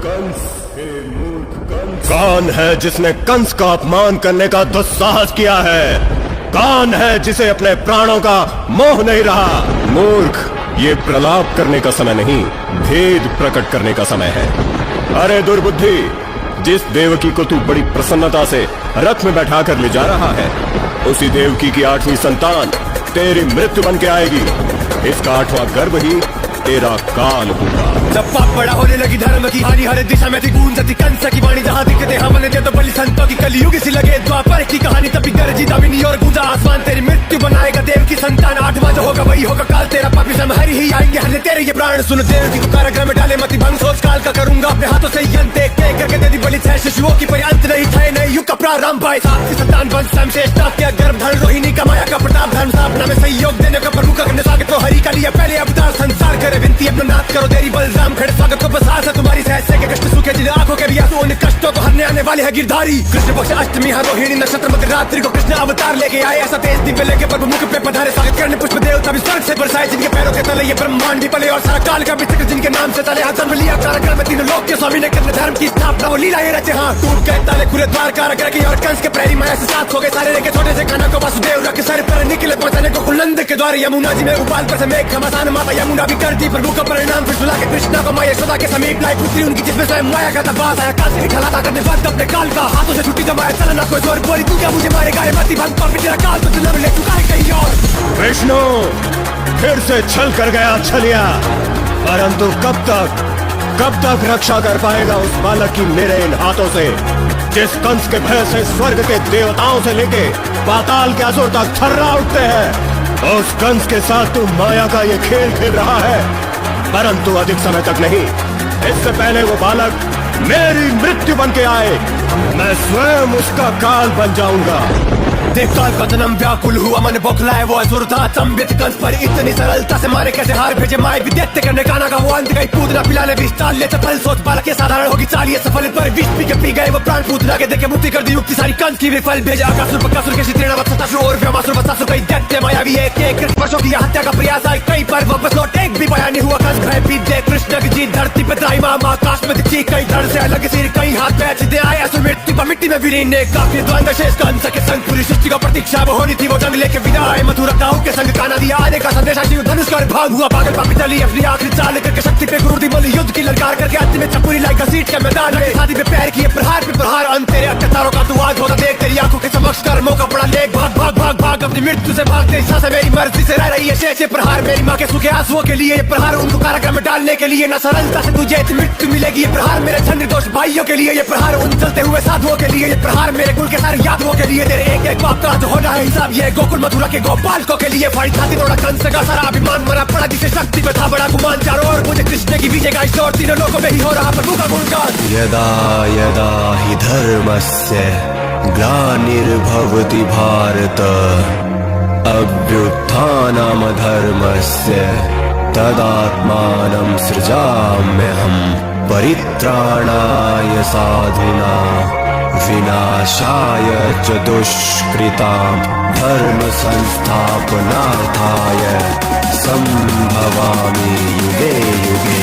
कंस, हे मूर्ख कंस, कौन है जिसने कंस का अपमान करने का दुस्साहस किया है? कौन है जिसे अपने प्राणों का मोह नहीं रहा? मूर्ख, ये प्रलाप करने का समय नहीं, भेद प्रकट करने का समय है। अरे दुर्बुद्धि, जिस देवकी को तू बड़ी प्रसन्नता से रथ में बैठा कर ले जा रहा है, उसी देवकी की 8वीं संतान तेरी मृत्यु बन के आएगी। इसका 8वां गर्भ ही तेरा काल होगा। जब पाप बड़ा होने लगी धर्म की हानि हर दिशा में थी गूंजती कंस की वाणी, जहाँ दिखते हमने दे तो बलि संतों की कलयुग सी लगे द्वापर की कहानी, तभी गरजी दामिनी और गूंजा आसमान, तेरी मृत्यु बनाएगा देव की संतान। 8वां जो होगा वही होगा काल तेरा, पापी सम हरि ही आएंगे हरने तेरे ये प्राण। सुन देव की कारागृह में डाले मति भंग, सोच काल का करूंगा अपने हाथों से यंत्र देख देख करके दे दी बलि छह शिशुओं की, पर अंत नहीं थे नए युग का प्रारंभ भाई। 7 की संतान वंश श्रेष्ठ किया गर्भ धन, रोहिणी का माया का प्रताप, धर्म स्थापना में सहयोग देने का प्रभु का स्वागत तो हरि का लिया पहले अवतार संसार करे विनती अपना नाथ करो तेरी बलराम खड़े स्वागत को बस आशा तुम्हारी सहस्य के कष्ट सूखे जिन आंखों के भी आंसू उन कष्टों को हरने आने वाले है गिरधारी। कृष्ण पक्ष अष्टमी हर रोहिणी नक्षत्र मध्य रात्रि को कृष्ण अवतार लेके आए, ऐसा तेज दिव्य लेके प्रभु मुख पे पधारे, स्वागत करने पुष्प देवता भी स्वर्ग से बरसाए, जिनके पैरों के तले ये ब्रह्मांड भी पले और सारा काल का भी चक्र जिनके नाम से चले। जन्म लिया कारागृह में तीनों लोक के स्वामी ने करने धर्म की स्थापना वो लीला रचे, हाँ टूट गए ताले खुले द्वार कारागृह की, और कंस के प्रहरी माया से साथ हो गए सारे लेके छोटे से खाना को वासुदेव रख सर पर निकले पहुंचाने को कुलंद के द्वार। यमुना जी में उबाल पर से घमासान माता यमुना भी करती प्रभु का परिणाम, फिर सुला के कृष्णा को माया यशोदा के समीप लाई पुत्री उनकी, जिसमें स्वयं माया का दबाव आया, काल से खलाता करने वक्त अपने काल का, हाथों से छुट्टी जमाया चलना कोई जोर बोली, तू क्या मुझे मारेगा ये मति भंग पापी तेरा काल तो जन्म ले चुका है कहीं और। विष्णु फिर से छल कर गया छलिया, परंतु कब तक रक्षा कर पाएगा उस बालक की मेरे इन हाथों से, जिस कंस के भय से स्वर्ग के देवताओं से लेके पाताल के असुर तक थर्रा उठते हैं। उस कंस के साथ तू माया का ये खेल खेल रहा है, परंतु अधिक समय तक नहीं, इससे पहले वो बालक मेरी मृत्यु बन के आए, मैं स्वयं उसका काल बन जाऊंगा। देख काल का जन्म व्याकुल हुआ मन बौखलाए, वो असुर था अचंभित कंस पर इतनी सरलता से मारे कैसे हार भेजे माए विद्यत्य करने काना का वो अंत गई पूतना पिलाने विष चाल ले फल सोच बालक के साधारण होगी चाल ये सफल पर विष पी गए वो प्राण पूतना के देखे मुक्ति कर दी युक्ति सारी कंस की विफल भेजा अकासुर बकासुर के शित्रेणा वत्सतासुर और व्योमासुर वत्सासुर कई दैत्य मायावी एक वर्षों की हत्या का प्रयास आए कई पर वापस लौट एक भी बयान नहीं हुआ कंस भय पीत दे कृष्ण की जीत धरती पे त्राई मां आकाश में दिखी कई धड़ से अलग सिर कई हाथ पैर सीधे आए असुर मृत्यु पर मिट्टी में विलीन ने काफी द्वंद्व शेष कंस के संग पूरी सृष्टि का प्रतीक्षा वो होनी थी, वो जंग लेके विदा आए मथुरा गांव के संग काना दिया आने का संदेश शिव धनुष कर भाग हुआ पागल पापी चली अपनी आखिरी चाल करके शक्ति पे क्रूर बल युद्ध की ललकार करके अंत में चपुरी लाई घसीट के मैदान में छाती पे पैर किए प्रहार पे प्रहार अंत तेरे अत्याचारों का तू आज होता देख तेरी आंखों के समक्ष कर्मों का पड़ा लेख भाग भाग भाग भाग अपनी मृत्यु से भाग तेरी सांसें मेरी मर्जी से रह रही है शेष प्रहार मेरी माँ के सूखे आंसुओं के लिए ये प्रहार उनको कारागृह में डालने के लिए न सरलता से तुझे मृत्यु मिलेगी ये प्रहार मेरे छल निर्दोष भाइयों के लिए ये प्रहार उन चलते हुए साधुओं के लिए ये प्रहार मेरे कुल के सारे यादवों के लिए तेरे एक बाप का जो होना है हिसाब ये गोकुल मथुरा के गोपालकों के लिए फाड़ी छाती तोड़ा कंस का सारा अभिमान मरा पड़ा जिसे शक्ति पे था बड़ा गुमान चारों ओर मुझे कृष्ण की विजय का ईश्वर तीनों लोगों में ही हो रहा प्रभु का गुणगान। यदा यदा हि धर्मस्य ग्लानिर्भवति भारत अभ्युत्थानम् धर्मस्य तदात्मानं सृजाम्यहम् परित्राणाय साधूनां विनाशाय च दुष्कृतां धर्म संस्थापनार्थाय संभवामि युगे युगे।